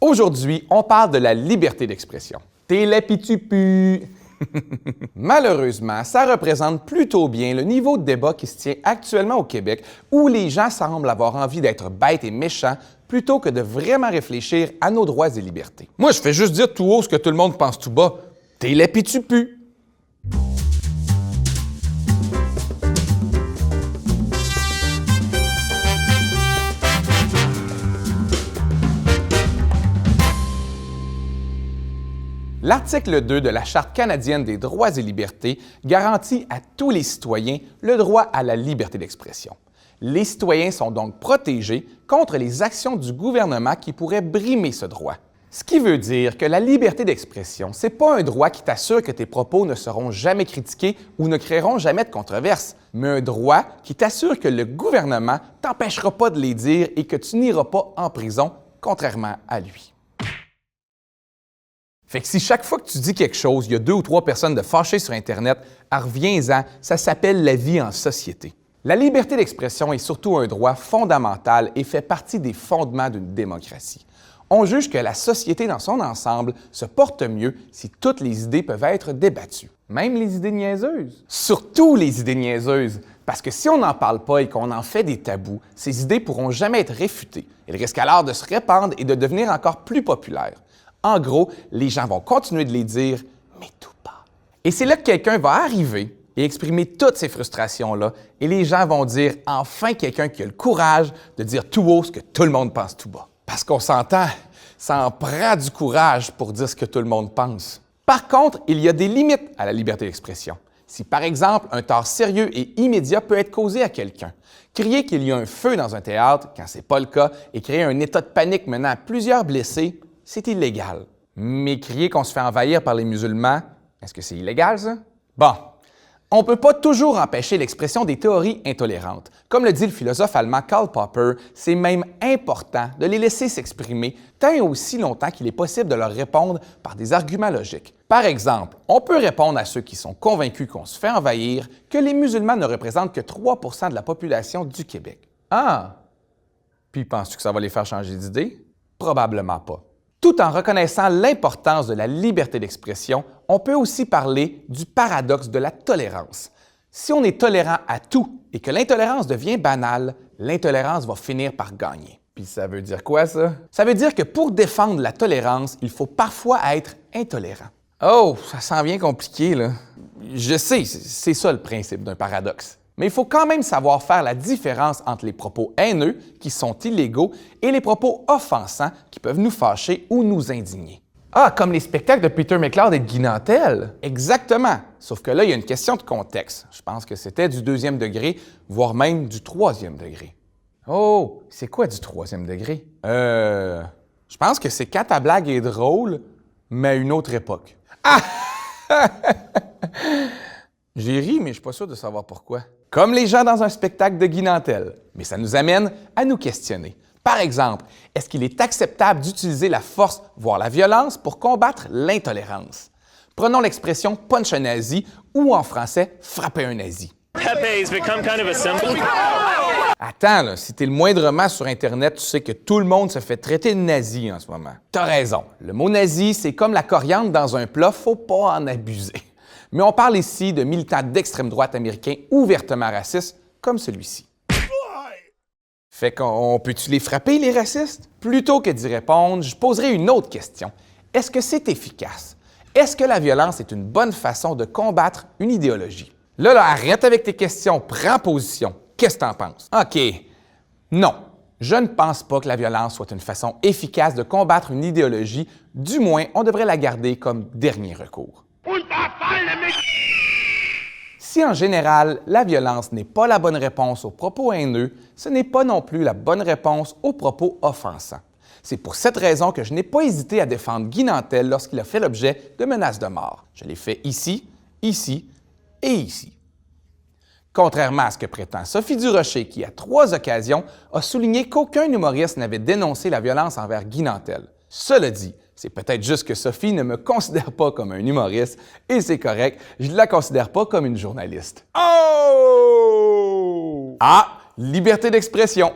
Aujourd'hui, on parle de la liberté d'expression. T'es là pis tu pues. Malheureusement, ça représente plutôt bien le niveau de débat qui se tient actuellement au Québec, où les gens semblent avoir envie d'être bêtes et méchants plutôt que de vraiment réfléchir à nos droits et libertés. Moi, je fais juste dire tout haut ce que tout le monde pense tout bas. T'es là pis tu pues. L'article 2 de la Charte canadienne des droits et libertés garantit à tous les citoyens le droit à la liberté d'expression. Les citoyens sont donc protégés contre les actions du gouvernement qui pourraient brimer ce droit. Ce qui veut dire que la liberté d'expression, c'est pas un droit qui t'assure que tes propos ne seront jamais critiqués ou ne créeront jamais de controverse, mais un droit qui t'assure que le gouvernement t'empêchera pas de les dire et que tu n'iras pas en prison, contrairement à lui. Fait que si chaque fois que tu dis quelque chose, il y a 2 ou 3 personnes de fâchées sur Internet, reviens-en, ça s'appelle la vie en société. La liberté d'expression est surtout un droit fondamental et fait partie des fondements d'une démocratie. On juge que la société dans son ensemble se porte mieux si toutes les idées peuvent être débattues. Même les idées niaiseuses. Surtout les idées niaiseuses. Parce que si on n'en parle pas et qu'on en fait des tabous, ces idées pourront jamais être réfutées. Elles risquent alors de se répandre et de devenir encore plus populaires. En gros, les gens vont continuer de les dire, mais tout pas. Et c'est là que quelqu'un va arriver et exprimer toutes ces frustrations-là, et les gens vont dire enfin quelqu'un qui a le courage de dire tout haut ce que tout le monde pense tout bas. Parce qu'on s'entend, ça en prend du courage pour dire ce que tout le monde pense. Par contre, il y a des limites à la liberté d'expression. Si par exemple, un tort sérieux et immédiat peut être causé à quelqu'un, crier qu'il y a un feu dans un théâtre, quand ce n'est pas le cas, et créer un état de panique menant à plusieurs blessés, c'est illégal. Mais crier qu'on se fait envahir par les musulmans, est-ce que c'est illégal, ça? Bon, on ne peut pas toujours empêcher l'expression des théories intolérantes. Comme le dit le philosophe allemand Karl Popper, c'est même important de les laisser s'exprimer tant et aussi longtemps qu'il est possible de leur répondre par des arguments logiques. Par exemple, on peut répondre à ceux qui sont convaincus qu'on se fait envahir que les musulmans ne représentent que 3 % de la population du Québec. Ah! Puis penses-tu que ça va les faire changer d'idée? Probablement pas. Tout en reconnaissant l'importance de la liberté d'expression, on peut aussi parler du paradoxe de la tolérance. Si on est tolérant à tout et que l'intolérance devient banale, l'intolérance va finir par gagner. Puis ça veut dire quoi, ça? Ça veut dire que pour défendre la tolérance, il faut parfois être intolérant. Oh, ça s'en vient compliqué, là. Je sais, c'est ça le principe d'un paradoxe. Mais il faut quand même savoir faire la différence entre les propos haineux, qui sont illégaux, et les propos offensants, qui peuvent nous fâcher ou nous indigner. Ah, comme les spectacles de Peter McLeod et de Guy Nantel? Exactement! Sauf que là, il y a une question de contexte. Je pense que c'était du 2e degré, voire même du 3e degré. Oh, c'est quoi du 3e degré? Je pense que c'est quand ta blague est drôle, mais à une autre époque. Ah! J'ai ri, mais je suis pas sûr de savoir pourquoi. Comme les gens dans un spectacle de Guy Nantel. Mais ça nous amène à nous questionner. Par exemple, est-ce qu'il est acceptable d'utiliser la force, voire la violence, pour combattre l'intolérance? Prenons l'expression « punch un nazi » ou en français « frapper un nazi ». Attends, là, si t'es le moindrement sur Internet, tu sais que tout le monde se fait traiter de nazi en ce moment. T'as raison. Le mot nazi, c'est comme la coriandre dans un plat, faut pas en abuser. Mais on parle ici de militants d'extrême droite américains ouvertement racistes, comme celui-ci. Fait qu'on peut-tu les frapper, les racistes? Plutôt que d'y répondre, je poserai une autre question. Est-ce que c'est efficace? Est-ce que la violence est une bonne façon de combattre une idéologie? Là, arrête avec tes questions, prends position. Qu'est-ce que t'en penses? OK. Non, je ne pense pas que la violence soit une façon efficace de combattre une idéologie. Du moins, on devrait la garder comme dernier recours. Si en général, la violence n'est pas la bonne réponse aux propos haineux, ce n'est pas non plus la bonne réponse aux propos offensants. C'est pour cette raison que je n'ai pas hésité à défendre Guy Nantel lorsqu'il a fait l'objet de menaces de mort. Je l'ai fait ici, ici et ici. Contrairement à ce que prétend Sophie Durocher, qui à 3 occasions a souligné qu'aucun humoriste n'avait dénoncé la violence envers Guy Nantel. Cela dit, c'est peut-être juste que Sophie ne me considère pas comme un humoriste, et c'est correct, je ne la considère pas comme une journaliste. Oh! Ah! Liberté d'expression!